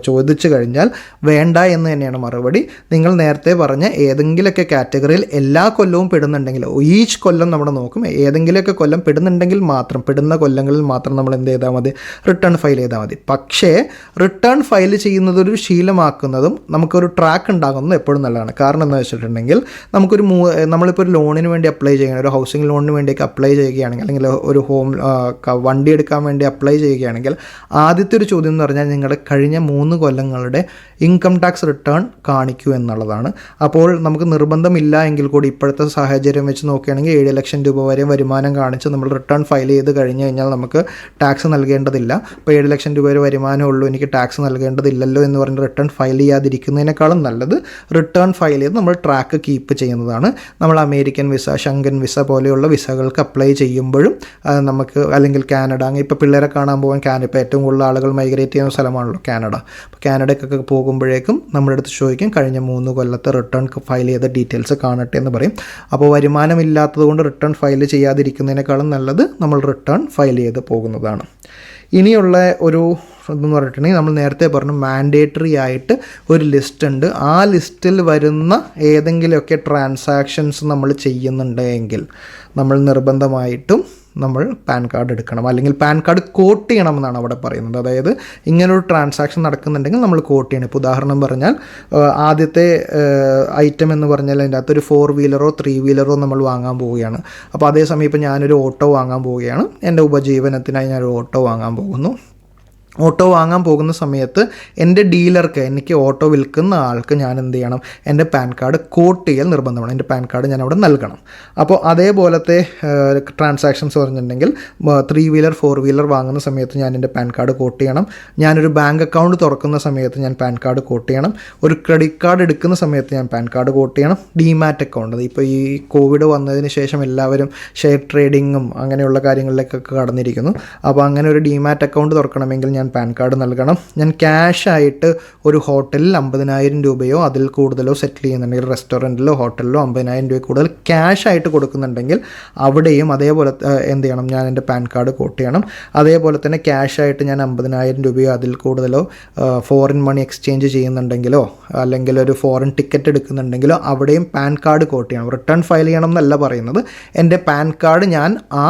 ചോദിച്ചു കഴിഞ്ഞാൽ വേണ്ട എന്ന് തന്നെയാണ് മറുപടി. നിങ്ങൾ നേരത്തെ പറഞ്ഞ ഏതെങ്കിലുമൊക്കെ കാറ്റഗറിയിൽ എല്ലാ കൊല്ലവും പെടുന്നുണ്ടെങ്കിൽ, ഈച്ച് കൊല്ലം നമ്മൾ നോക്കും, ഏതെങ്കിലുമൊക്കെ കൊല്ലം പെടുന്നുണ്ടെങ്കിൽ മാത്രം, പെടുന്ന കൊല്ലങ്ങളിൽ മാത്രം നമ്മൾ എന്ത് ചെയ്താൽ മതി? റിട്ടേൺ ഫയൽ ചെയ്താൽ മതി. പക്ഷേ റിട്ടേൺ ഫയൽ ചെയ്യുന്നതൊരു ശീലമാക്കുന്നതും നമുക്കൊരു ട്രാക്ക് ഉണ്ടാകുന്നതും എപ്പോഴും നല്ലതാണ്. കാരണം എന്താ വെച്ചിട്ടുണ്ടെങ്കിൽ, നമ്മളിപ്പോൾ ഒരു ലോണിന് വേണ്ടി അപ്ലൈ ചെയ്യണം, ഒരു ഹൗസിംഗ് ലോണിന് വേണ്ടിയൊക്കെ അപ്ലൈ ചെയ്യുകയാണെങ്കിൽ, അല്ലെങ്കിൽ ഒരു വണ്ടി എടുക്കാൻ വേണ്ടി അപ്ലൈ ചെയ്യുകയാണെങ്കിൽ, ആദ്യത്തെ ഒരു ചോദ്യം എന്ന് പറഞ്ഞാൽ നിങ്ങളുടെ കഴിഞ്ഞ 3 കൊല്ലങ്ങളുടെ ഇൻകം ടാക്സ് റിട്ടേൺ കാണിക്കൂ എന്നുള്ളതാണ്. അപ്പോൾ നമുക്ക് നിർബന്ധമില്ല എങ്കിൽ കൂടി ഇപ്പോഴത്തെ സാഹചര്യം വെച്ച് നോക്കുകയാണെങ്കിൽ 7,00,000 രൂപ വരെ വരുമാനം കാണിച്ച് നമ്മൾ റിട്ടേൺ ഫയൽ ചെയ്ത് കഴിഞ്ഞ് കഴിഞ്ഞാൽ നമുക്ക് ടാക്സ് നൽകേണ്ടതില്ല. അപ്പോൾ 7,00,000 രൂപ വരെ വരുമാനമുള്ളൂ, എനിക്ക് ടാക്സ് നൽകേണ്ടതില്ലല്ലോ എന്ന് പറഞ്ഞ് റിട്ടേൺ ഫയൽ ചെയ്യാതിരിക്കുന്നതിനേക്കാളും നല്ലത് റിട്ടേൺ ഫയൽ ചെയ്ത് നമ്മൾ ട്രാക്ക് കീപ്പ് ചെയ്യുന്നതാണ്. നമ്മൾ അമേരിക്കൻ വിസ, ഷെങ്കൻ വിസ പോലെയുള്ള വിസകൾക്ക് അപ്ലൈ ചെയ്യുമ്പോഴും നമുക്ക്, അല്ലെങ്കിൽ കാനഡ, ഇപ്പോൾ പിള്ളേരെ കാണാൻ പോകാൻ ഇപ്പോൾ ഏറ്റവും കൂടുതൽ ആളുകൾ മൈഗ്രേറ്റ് ചെയ്യുന്ന സ്ഥലമാണല്ലോ കാനഡ. അപ്പോൾ കാനഡയ്ക്കൊക്കെ പോകുമ്പോഴേക്കും നമ്മുടെ അടുത്ത് ചോദിക്കും കഴിഞ്ഞ 3 കൊല്ലത്തെ റിട്ടേൺ ഫയൽ ചെയ്ത ഡീറ്റെയിൽസ് കാണട്ടെ എന്ന് പറയും. അപ്പോൾ വരുമാനമില്ലാത്തത് കൊണ്ട് റിട്ടേൺ ഫയൽ ചെയ്യാതിരിക്കുന്നതിനേക്കാളും നല്ലത് നമ്മൾ റിട്ടേൺ ഫയൽ ചെയ്ത് പോകുന്നതാണ്. ഇനിയുള്ള ഒരു ഇതെന്ന് പറഞ്ഞിട്ടുണ്ടെങ്കിൽ, നമ്മൾ നേരത്തെ പറഞ്ഞു മാൻഡേറ്ററി ആയിട്ട് ഒരു ലിസ്റ്റ് ഉണ്ട്. ആ ലിസ്റ്റിൽ വരുന്ന ഏതെങ്കിലുമൊക്കെ ട്രാൻസാക്ഷൻസ് നമ്മൾ ചെയ്യുന്നുണ്ടെങ്കിൽ നമ്മൾ നിർബന്ധമായിട്ടും നമ്മൾ പാൻ കാർഡ് എടുക്കണം, അല്ലെങ്കിൽ പാൻ കാർഡ് കോട്ട് ചെയ്യണമെന്നാണ് അവിടെ പറയുന്നത്. അതായത് ഇങ്ങനൊരു ട്രാൻസാക്ഷൻ നടക്കുന്നുണ്ടെങ്കിൽ നമ്മൾ കോട്ട് ചെയ്യണം. ഇപ്പോൾ ഉദാഹരണം പറഞ്ഞാൽ, ആദ്യത്തെ ഐറ്റം എന്ന് പറഞ്ഞാൽ അതിൻ്റെ അകത്തൊരു 4 വീലറോ 3 വീലറോ നമ്മൾ വാങ്ങാൻ പോവുകയാണ്. അപ്പോൾ അതേസമയം ഇപ്പോൾ ഞാനൊരു ഓട്ടോ വാങ്ങാൻ പോവുകയാണ്, എൻ്റെ ഉപജീവനത്തിനായി ഞാനൊരു ഓട്ടോ വാങ്ങാൻ പോകുന്നു. ഓട്ടോ വാങ്ങാൻ പോകുന്ന സമയത്ത് എൻ്റെ ഡീലർക്ക്, എനിക്ക് ഓട്ടോ വിൽക്കുന്ന ആൾക്ക് ഞാൻ എന്ത് ചെയ്യണം, എൻ്റെ പാൻ കാർഡ് കോട്ട് ചെയ്യൽ നിർബന്ധമാണ്. എൻ്റെ പാൻ കാർഡ് ഞാൻ അവിടെ നൽകണം. അപ്പോൾ അതേപോലത്തെ ട്രാൻസാക്ഷൻസ് പറഞ്ഞിട്ടുണ്ടെങ്കിൽ 3 വീലർ 4 വീലർ വാങ്ങുന്ന സമയത്ത് ഞാൻ എൻ്റെ പാൻ കാർഡ് കോട്ട് ചെയ്യണം. ഞാനൊരു ബാങ്ക് അക്കൗണ്ട് തുറക്കുന്ന സമയത്ത് ഞാൻ പാൻ കാർഡ് കോട്ട് ചെയ്യണം. ഒരു ക്രെഡിറ്റ് കാർഡ് എടുക്കുന്ന സമയത്ത് ഞാൻ പാൻ കാർഡ് കോട്ട് ചെയ്യണം. ഡിമാറ്റ് അക്കൗണ്ട്, ഇപ്പോൾ ഈ കോവിഡ് വന്നതിന് ശേഷം എല്ലാവരും ഷെയർ ട്രേഡിങ്ങും അങ്ങനെയുള്ള കാര്യങ്ങളിലേക്കൊക്കെ കടന്നിരിക്കുന്നു. അപ്പോൾ അങ്ങനെ ഒരു ഡിമാറ്റ് അക്കൗണ്ട് തുറക്കണമെങ്കിൽ ഞാൻ പാൻ കാർഡ് നൽകണം. ഞാൻ ക്യാഷായിട്ട് ഒരു ഹോട്ടലിൽ 50,000 രൂപയോ അതിൽ കൂടുതലോ സെറ്റിൽ ചെയ്യുന്നുണ്ടെങ്കിൽ, റെസ്റ്റോറൻറ്റിലോ ഹോട്ടലിലോ 50,000 രൂപ കൂടുതൽ ക്യാഷായിട്ട് കൊടുക്കുന്നുണ്ടെങ്കിൽ അവിടെയും അതേപോലെ എന്ത് ചെയ്യണം, ഞാൻ എൻ്റെ പാൻ കാർഡ് കോട്ട് ചെയ്യണം. അതേപോലെ തന്നെ ക്യാഷായിട്ട് ഞാൻ 50,000 രൂപയോ അതിൽ കൂടുതലോ ഫോറിൻ മണി എക്സ്ചേഞ്ച് ചെയ്യുന്നുണ്ടെങ്കിലോ അല്ലെങ്കിൽ ഒരു ഫോറിൻ ടിക്കറ്റ് എടുക്കുന്നുണ്ടെങ്കിലോ അവിടെയും പാൻ കാർഡ് കോട്ട് ചെയ്യണം. റിട്ടേൺ ഫയൽ ചെയ്യണം എന്നല്ല പറയുന്നത്, എൻ്റെ പാൻ കാർഡ് ഞാൻ ആ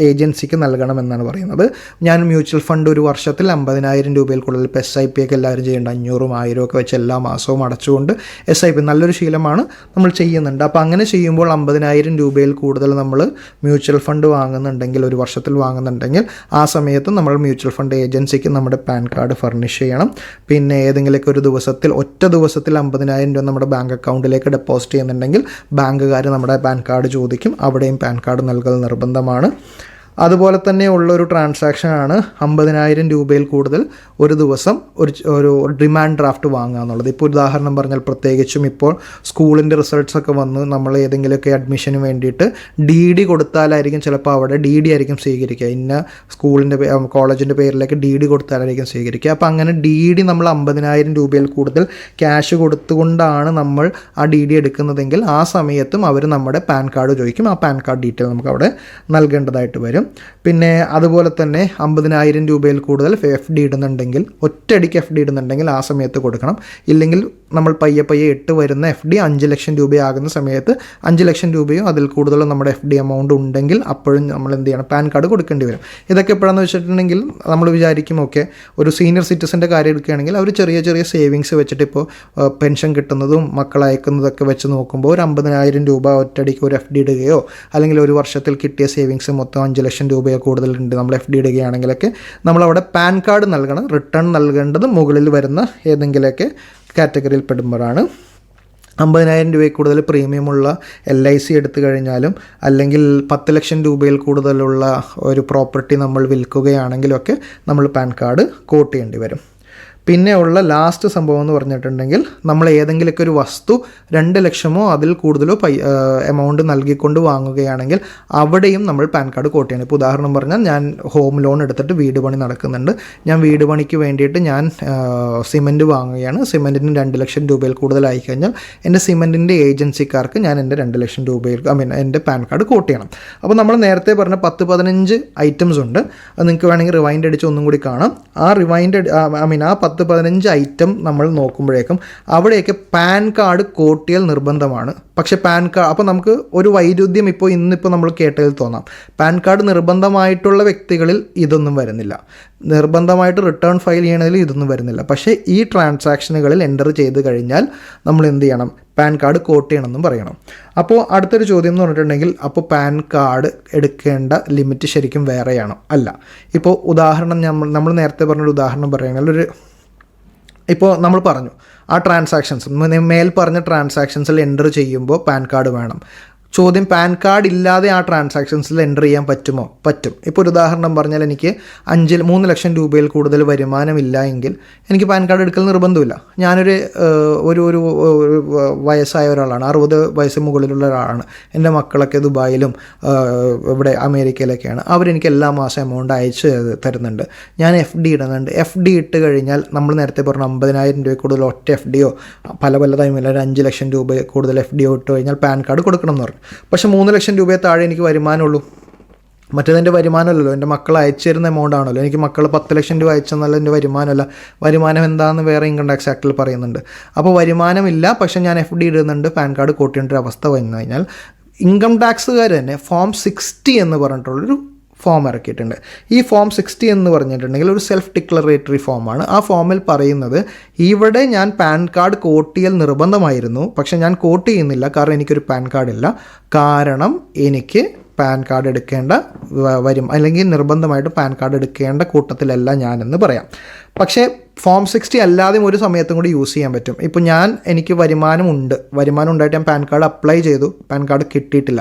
ഏജൻസിക്ക് നൽകണമെന്നാണ് പറയുന്നത്. ഞാൻ മ്യൂച്വൽ ഫണ്ട് ഒരു വർഷത്തിൽ 50,000 രൂപയിൽ കൂടുതൽ, ഇപ്പോൾ SIP ഒക്കെ എല്ലാവരും ചെയ്യുന്നുണ്ട്, 500, 1000 ഒക്കെ വെച്ച് എല്ലാ മാസവും അടച്ചുകൊണ്ട് SIP നല്ലൊരു ശീലമാണ്, നമ്മൾ ചെയ്യുന്നുണ്ട്. അപ്പോൾ അങ്ങനെ ചെയ്യുമ്പോൾ 50,000 രൂപയിൽ കൂടുതൽ നമ്മൾ മ്യൂച്വൽ ഫണ്ട് വാങ്ങുന്നുണ്ടെങ്കിൽ, ഒരു വർഷത്തിൽ വാങ്ങുന്നുണ്ടെങ്കിൽ, ആ സമയത്ത് നമ്മൾ മ്യൂച്വൽ ഫണ്ട് ഏജൻസിക്ക് നമ്മുടെ പാൻ കാർഡ് ഫർണിഷ് ചെയ്യണം. പിന്നെ ഏതെങ്കിലുമൊക്കെ ഒരു ദിവസത്തിൽ, ഒറ്റ ദിവസത്തിൽ 50,000 രൂപ നമ്മുടെ ബാങ്ക് അക്കൗണ്ടിലേക്ക് ഡെപ്പോസിറ്റ് ചെയ്യുന്നുണ്ടെങ്കിൽ ബാങ്കുകാർ നമ്മുടെ പാൻ കാർഡ് ചോദിക്കും, അവിടെയും പാൻ കാർഡ് നൽകൽ നിർബന്ധമാണ്. അതുപോലെ തന്നെ ഉള്ളൊരു ട്രാൻസാക്ഷനാണ് 50,000 രൂപയിൽ കൂടുതൽ ഒരു ദിവസം ഒരു ഡിമാൻഡ് ഡ്രാഫ്റ്റ് വാങ്ങുക എന്നുള്ളത്. ഇപ്പോൾ ഉദാഹരണം പറഞ്ഞാൽ, പ്രത്യേകിച്ചും ഇപ്പോൾ സ്കൂളിൻ്റെ റിസൾട്ട്സൊക്കെ വന്ന് നമ്മൾ ഏതെങ്കിലുമൊക്കെ അഡ്മിഷന് വേണ്ടിയിട്ട് DD കൊടുത്താലായിരിക്കും ചിലപ്പോൾ അവിടെ DD ആയിരിക്കും സ്വീകരിക്കുക, ഇന്ന സ്കൂളിൻ്റെ കോളേജിൻ്റെ പേരിലേക്ക് DD കൊടുത്താലായിരിക്കും സ്വീകരിക്കുക. അപ്പോൾ അങ്ങനെ DD നമ്മൾ 50,000 രൂപയിൽ കൂടുതൽ ക്യാഷ് കൊടുത്തുകൊണ്ടാണ് നമ്മൾ ആ DD എടുക്കുന്നതെങ്കിൽ ആ സമയത്തും അവർ നമ്മുടെ പാൻ കാർഡ് ചോദിക്കും. ആ പാൻ കാർഡ് ഡീറ്റെയിൽ നമുക്ക് അവിടെ നൽകേണ്ടതായിട്ട് വരും. പിന്നെ അതുപോലെ തന്നെ 50,000 രൂപയിൽ കൂടുതൽ FD ഇടുന്നുണ്ടെങ്കിൽ, ഒറ്റയടിക്ക് FD ഇടുന്നുണ്ടെങ്കിൽ ആ സമയത്ത് കൊടുക്കണം. ഇല്ലെങ്കിൽ നമ്മൾ പയ്യെ ഇട്ട് വരുന്ന FD 5 ലക്ഷം രൂപയാകുന്ന സമയത്ത് 5 ലക്ഷം രൂപയോ അതിൽ കൂടുതലോ നമ്മുടെ FD എമൗണ്ട് ഉണ്ടെങ്കിൽ അപ്പോഴും നമ്മൾ എന്ത് ചെയ്യണം, പാൻ കാർഡ് കൊടുക്കേണ്ടി വരും. ഇതൊക്കെ എപ്പോഴാണെന്ന് വെച്ചിട്ടുണ്ടെങ്കിൽ നമ്മൾ വിചാരിക്കും, ഓക്കെ, ഒരു സീനിയർ സിറ്റിസൻ്റെ കാര്യം എടുക്കുകയാണെങ്കിൽ അവർ ചെറിയ ചെറിയ സേവിങ്സ് വെച്ചിട്ട് ഇപ്പോൾ പെൻഷൻ കിട്ടുന്നതും മക്കൾ അയക്കുന്നതൊക്കെ വെച്ച് നോക്കുമ്പോൾ ഒരു 50,000 രൂപ ഒറ്റയടിക്ക് ഒരു FD ഇടുകയോ, അല്ലെങ്കിൽ ഒരു വർഷത്തിൽ കിട്ടിയ സേവിങ്സ് മൊത്തം 5 ലക്ഷം രൂപയോ കൂടുതലുണ്ട് നമ്മൾ FD ഇടുകയാണെങ്കിലൊക്കെ നമ്മളവിടെ പാൻ കാർഡ് നൽകണം. റിട്ടേൺ നൽകേണ്ടത് മുകളിൽ വരുന്ന ഏതെങ്കിലുമൊക്കെ കാറ്റഗറിയിൽ പെടുമ്പോഴാണ്. 50,000 രൂപയിൽ കൂടുതൽ പ്രീമിയമുള്ള LIC എടുത്തു കഴിഞ്ഞാലും, അല്ലെങ്കിൽ 10 ലക്ഷം രൂപയിൽ കൂടുതലുള്ള ഒരു പ്രോപ്പർട്ടി നമ്മൾ വിൽക്കുകയാണെങ്കിലൊക്കെ നമ്മൾ പാൻ കാർഡ് കോട്ട് ചെയ്യേണ്ടി വരും. പിന്നെ ഉള്ള ലാസ്റ്റ് സംഭവം എന്ന് പറഞ്ഞിട്ടുണ്ടെങ്കിൽ, നമ്മൾ ഏതെങ്കിലുമൊക്കെ ഒരു വസ്തു 2 ലക്ഷമോ അതിൽ കൂടുതലോ എമൗണ്ട് നൽകിക്കൊണ്ട് വാങ്ങുകയാണെങ്കിൽ അവിടെയും നമ്മൾ പാൻ കാർഡ് കോട്ട് ചെയ്യണം. ഇപ്പോൾ ഉദാഹരണം പറഞ്ഞാൽ, ഞാൻ ഹോം ലോൺ എടുത്തിട്ട് വീട് പണി നടക്കുന്നുണ്ട്, ഞാൻ വീട് പണിക്ക് വേണ്ടിയിട്ട് ഞാൻ സിമൻറ്റ് വാങ്ങുകയാണ്. സിമൻറ്റിന് 2 ലക്ഷം രൂപയിൽ കൂടുതലായി കഴിഞ്ഞാൽ എൻ്റെ സിമൻറ്റിൻ്റെ ഏജൻസിക്കാർക്ക് ഞാൻ എൻ്റെ 2 ലക്ഷം രൂപയിൽ എൻ്റെ പാൻ കാർഡ് കോട്ട് ചെയ്യണം. അപ്പോൾ നമ്മൾ നേരത്തെ പറഞ്ഞ 10-15 ഐറ്റംസ് ഉണ്ട്, അത് നിങ്ങൾക്ക് വേണമെങ്കിൽ റിവൈൻഡ് അടിച്ച് ഒന്നും കൂടി കാണാം. ആ റിവൈൻഡ് ആ 10-15 ഐറ്റം നമ്മൾ നോക്കുമ്പോഴേക്കും അവിടെയൊക്കെ പാൻ കാർഡ് കോട്ട് ചെയ്യൽ നിർബന്ധമാണ്. പക്ഷേ പാൻ കാർഡ്, അപ്പോൾ നമുക്ക് ഒരു വൈരുദ്ധ്യം ഇന്നിപ്പോൾ നമ്മൾ കേട്ടതിൽ തോന്നാം. പാൻ കാർഡ് നിർബന്ധമായിട്ടുള്ള വ്യക്തികളിൽ ഇതൊന്നും വരുന്നില്ല, നിർബന്ധമായിട്ട് റിട്ടേൺ ഫയൽ ചെയ്യണതിൽ ഇതൊന്നും വരുന്നില്ല. പക്ഷേ ഈ ട്രാൻസാക്ഷനുകളിൽ എൻ്റർ ചെയ്ത് കഴിഞ്ഞാൽ നമ്മൾ എന്ത് ചെയ്യണം, പാൻ കാർഡ് കോട്ട് ചെയ്യണമെന്നും പറയണം. അപ്പോൾ അടുത്തൊരു ചോദ്യം എന്ന് പറഞ്ഞിട്ടുണ്ടെങ്കിൽ, അപ്പോൾ പാൻ കാർഡ് എടുക്കേണ്ട ലിമിറ്റ് ശരിക്കും വേറെയാണോ? അല്ല. ഇപ്പോൾ ഉദാഹരണം നമ്മൾ നേരത്തെ പറഞ്ഞൊരു ഉദാഹരണം പറയുകയാണെങ്കിൽ, ഇപ്പോൾ നമ്മൾ പറഞ്ഞു ആ ട്രാൻസാക്ഷൻസ്, മേൽ പറഞ്ഞ ട്രാൻസാക്ഷൻസിൽ എൻ്റർ ചെയ്യുമ്പോൾ പാൻ കാർഡ് വേണം. ചോദ്യം, പാൻ കാർഡ് ഇല്ലാതെ ആ ട്രാൻസാക്ഷൻസിൽ എൻ്റർ ചെയ്യാൻ പറ്റുമോ? പറ്റും. ഇപ്പോൾ ഒരു ഉദാഹരണം പറഞ്ഞാൽ, എനിക്ക് 3 ലക്ഷം രൂപയിൽ കൂടുതൽ വരുമാനമില്ല എങ്കിൽ എനിക്ക് പാൻ കാർഡ് എടുക്കൽ നിർബന്ധമില്ല. ഞാനൊരു ഒരു വയസ്സായ ഒരാളാണ്, 60 വയസ്സിന് മുകളിലുള്ള ഒരാളാണ്. എൻ്റെ മക്കളൊക്കെ ദുബായിലും ഇവിടെ അമേരിക്കയിലൊക്കെയാണ്. അവരെനിക്ക് എല്ലാ മാസം എമൗണ്ട് അയച്ച് തരുന്നുണ്ട്. ഞാൻ FD ഇടുന്നുണ്ട്. FD ഇട്ട് കഴിഞ്ഞാൽ നമ്മൾ നേരത്തെ പറഞ്ഞ 50,000 രൂപ കൂടുതൽ ഒറ്റ FDയോ പല ടൈമിൽ 5 ലക്ഷം രൂപ കൂടുതൽ FDയോ ഇട്ട് കഴിഞ്ഞാൽ പാൻ കാർഡ് കൊടുക്കണം എന്ന് പറഞ്ഞു. പക്ഷേ 3 ലക്ഷം രൂപയെ താഴെ എനിക്ക് വരുമാനമുള്ളൂ. മറ്റേതെൻ്റെ വരുമാനമല്ലല്ലോ, എൻ്റെ മക്കൾ അയച്ചു തരുന്ന എമൗണ്ട് ആണല്ലോ. എനിക്ക് മക്കൾ 10 ലക്ഷം രൂപ അയച്ചെന്നല്ല എൻ്റെ വരുമാനമല്ല. വരുമാനം എന്താണെന്ന് വേറെ ഇൻകം ടാക്സ് ആക്ടിൽ പറയുന്നുണ്ട്. അപ്പോൾ വരുമാനമില്ല, പക്ഷേ ഞാൻ FD ഇടുന്നുണ്ട്, പാൻ കാർഡ് കോട്ട് ചെയ്യേണ്ട ഒരു അവസ്ഥ വന്നു കഴിഞ്ഞാൽ ഇൻകം ടാക്സുകാർ തന്നെ ഫോം 60 എന്ന് പറഞ്ഞിട്ടുള്ളൊരു ഫോം ഇറക്കിയിട്ടുണ്ട്. ഈ ഫോം 60 എന്ന് പറഞ്ഞിട്ടുണ്ടെങ്കിൽ ഒരു സെൽഫ് ഡിക്ലറേറ്ററി ഫോമാണ്. ആ ഫോമിൽ പറയുന്നത്, ഇവിടെ ഞാൻ പാൻ കാർഡ് കോട്ട് ചെയ്യൽ നിർബന്ധമായിരുന്നു, പക്ഷേ ഞാൻ കോട്ട് ചെയ്യുന്നില്ല കാരണം എനിക്കൊരു പാൻ കാർഡില്ല. കാരണം എനിക്ക് പാൻ കാർഡ് എടുക്കേണ്ട വരും, അല്ലെങ്കിൽ നിർബന്ധമായിട്ട് പാൻ കാർഡ് എടുക്കേണ്ട കൂട്ടത്തിലല്ല ഞാനെന്ന് പറയാം. പക്ഷേ ഫോം 60 അല്ലാതെയും ഒരു സമയത്തും കൂടി യൂസ് ചെയ്യാൻ പറ്റും. ഇപ്പോൾ എനിക്ക് വരുമാനം ഉണ്ടായിട്ട് ഞാൻ പാൻ കാർഡ് അപ്ലൈ ചെയ്തു, പാൻ കാർഡ് കിട്ടിയിട്ടില്ല.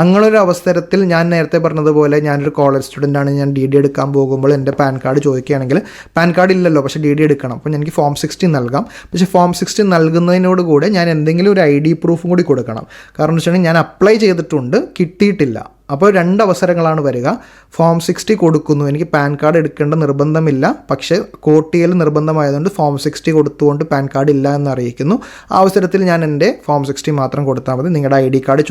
അങ്ങനൊരു അവസരത്തിൽ ഞാൻ നേരത്തെ പറഞ്ഞതുപോലെ ഞാനൊരു കോളേജ് സ്റ്റുഡൻ്റാണ്, ഞാൻ DD എടുക്കാൻ പോകുമ്പോൾ എൻ്റെ പാൻ കാർഡ് ചോദിക്കുകയാണെങ്കിൽ പാൻ കാർഡ് ഇല്ലല്ലോ, പക്ഷേ DD എടുക്കണം, അപ്പോൾ എനിക്ക് ഫോം 60 നൽകാം. പക്ഷേ ഫോം 60 നൽകുന്നതിനോട് കൂടെ ഞാൻ എന്തെങ്കിലും ഒരു ID പ്രൂഫും കൂടി കൊടുക്കണം. കാരണം എന്ന് വെച്ചിട്ടുണ്ടെങ്കിൽ ഞാൻ അപ്ലൈ ചെയ്തിട്ടുണ്ട്, കിട്ടിയിട്ടില്ല. അപ്പോൾ 2 അവസരങ്ങളാണ് വരിക. ഫോം 60 കൊടുക്കുന്നു, എനിക്ക് പാൻ കാർഡ് എടുക്കേണ്ട നിർബന്ധമില്ല, പക്ഷേ കോട്ട് ചെയ്യൽ നിർബന്ധമായതുകൊണ്ട് ഫോം 60 കൊടുത്തുകൊണ്ട് പാൻ കാർഡ് ഇല്ല എന്ന് അറിയിക്കുന്നു. ആ അവസരത്തിൽ ഞാൻ എൻ്റെ ഫോം 60 മാത്രം കൊടുത്താൽ മതി. നിങ്ങളുടെ ID കാർഡ്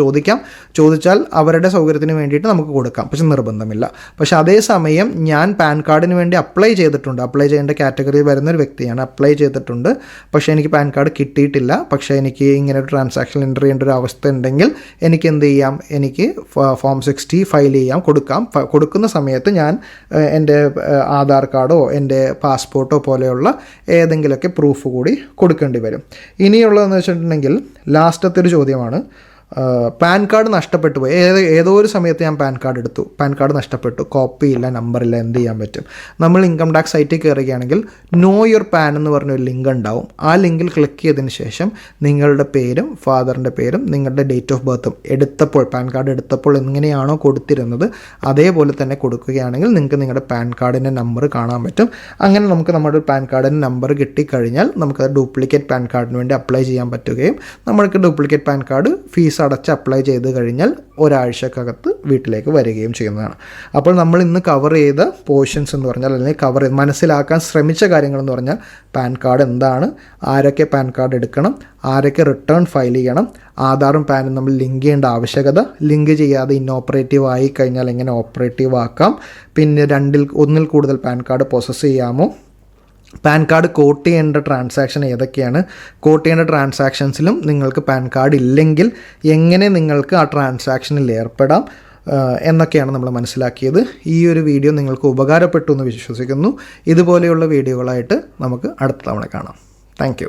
ചോദിച്ചാൽ അവരുടെ സൗകര്യത്തിന് വേണ്ടിയിട്ട് നമുക്ക് കൊടുക്കാം, പക്ഷെ നിർബന്ധമില്ല. പക്ഷേ അതേസമയം ഞാൻ പാൻ കാർഡിന് വേണ്ടി അപ്ലൈ ചെയ്യേണ്ട കാറ്റഗറിയിൽ വരുന്ന ഒരു വ്യക്തിയാണ്, അപ്ലൈ ചെയ്തിട്ടുണ്ട്, പക്ഷേ എനിക്ക് പാൻ കാർഡ് കിട്ടിയിട്ടില്ല. പക്ഷേ എനിക്ക് ഇങ്ങനെ ഒരു ട്രാൻസാക്ഷൻ എൻ്റർ ചെയ്യേണ്ട ഒരു അവസ്ഥ ഉണ്ടെങ്കിൽ എനിക്ക് എന്ത് ചെയ്യാം, എനിക്ക് ഫോം 60 ഫയൽ ചെയ്യാം, കൊടുക്കുന്ന സമയത്ത് ഞാൻ എൻ്റെ ആധാർ കാർഡോ എൻ്റെ പാസ്പോർട്ടോ പോലെയുള്ള ഏതെങ്കിലുമൊക്കെ പ്രൂഫ് കൂടി കൊടുക്കേണ്ടി വരും. ഇനിയുള്ളതെന്ന് വെച്ചിട്ടുണ്ടെങ്കിൽ ലാസ്റ്റത്തെ ഒരു ചോദ്യമാണ്, പാൻ കാർഡ് നഷ്ടപ്പെട്ടു പോയി. ഏതോ ഒരു സമയത്ത് ഞാൻ പാൻ കാർഡ് എടുത്തു, പാൻ കാർഡ് നഷ്ടപ്പെട്ടു, കോപ്പിയില്ല, നമ്പറില്ല, എന്ത് ചെയ്യാൻ പറ്റും? നമ്മൾ ഇൻകം ടാക്സ് സൈറ്റിൽ കയറുകയാണെങ്കിൽ നോ യുവർ പാൻ എന്ന് പറഞ്ഞൊരു ലിങ്ക് ഉണ്ടാവും. ആ ലിങ്കിൽ ക്ലിക്ക് ചെയ്തതിന് ശേഷം നിങ്ങളുടെ പേരും ഫാദറിൻ്റെ പേരും നിങ്ങളുടെ ഡേറ്റ് ഓഫ് ബർത്തും പാൻ കാർഡ് എടുത്തപ്പോൾ എങ്ങനെയാണോ കൊടുത്തിരുന്നത് അതേപോലെ തന്നെ കൊടുക്കുകയാണെങ്കിൽ നിങ്ങൾക്ക് നിങ്ങളുടെ പാൻ കാർഡിൻ്റെ നമ്പർ കാണാൻ പറ്റും. അങ്ങനെ നമുക്ക് നമ്മുടെ പാൻ കാർഡിൻ്റെ നമ്പർ കിട്ടിക്കഴിഞ്ഞാൽ നമുക്ക് ഡ്യൂപ്ലിക്കേറ്റ് പാൻ കാർഡിന് വേണ്ടി അപ്ലൈ ചെയ്യാൻ പറ്റുകയും നമ്മൾക്ക് ഡ്യൂപ്ലിക്കേറ്റ് പാൻ കാർഡ് ഫീസ് അടച്ച് അപ്ലൈ ചെയ്ത് കഴിഞ്ഞാൽ ഒരാഴ്ചക്കകത്ത് വീട്ടിലേക്ക് വരികയും ചെയ്യുന്നതാണ്. അപ്പോൾ നമ്മൾ ഇന്ന് കവർ ചെയ്ത പോർഷൻസ് എന്ന് പറഞ്ഞാൽ, അല്ലെങ്കിൽ മനസ്സിലാക്കാൻ ശ്രമിച്ച കാര്യങ്ങളെന്ന് പറഞ്ഞാൽ, പാൻ കാർഡ് എന്താണ്, ആരൊക്കെ പാൻ കാർഡ് എടുക്കണം, ആരൊക്കെ റിട്ടേൺ ഫയൽ ചെയ്യണം, ആധാറും പാനും നമ്മൾ ലിങ്ക് ചെയ്യേണ്ട ആവശ്യകത, ലിങ്ക് ചെയ്യാതെ ഇന്നോപ്പറേറ്റീവ് ആയി കഴിഞ്ഞാൽ എങ്ങനെ ഓപ്പറേറ്റീവ് ആക്കാം, പിന്നെ ഒന്നിൽ കൂടുതൽ പാൻ കാർഡ് പ്രോസസ്സ് ചെയ്യാമോ, പാൻ കാർഡ് കോട്ട് ചെയ്യേണ്ട ട്രാൻസാക്ഷൻ ഏതൊക്കെയാണ്, കോട്ട് ചെയ്യേണ്ട ട്രാൻസാക്ഷൻസിലും നിങ്ങൾക്ക് പാൻ കാർഡ് ഇല്ലെങ്കിൽ എങ്ങനെ നിങ്ങൾക്ക് ആ ട്രാൻസാക്ഷനിൽ ഏർപ്പെടാം എന്നൊക്കെയാണ് നമ്മൾ മനസ്സിലാക്കിയത്. ഈ ഒരു വീഡിയോ നിങ്ങൾക്ക് ഉപകാരപ്പെട്ടു എന്ന് വിശ്വസിക്കുന്നു. ഇതുപോലെയുള്ള വീഡിയോകളായിട്ട് നമുക്ക് അടുത്ത തവണ കാണാം. താങ്ക്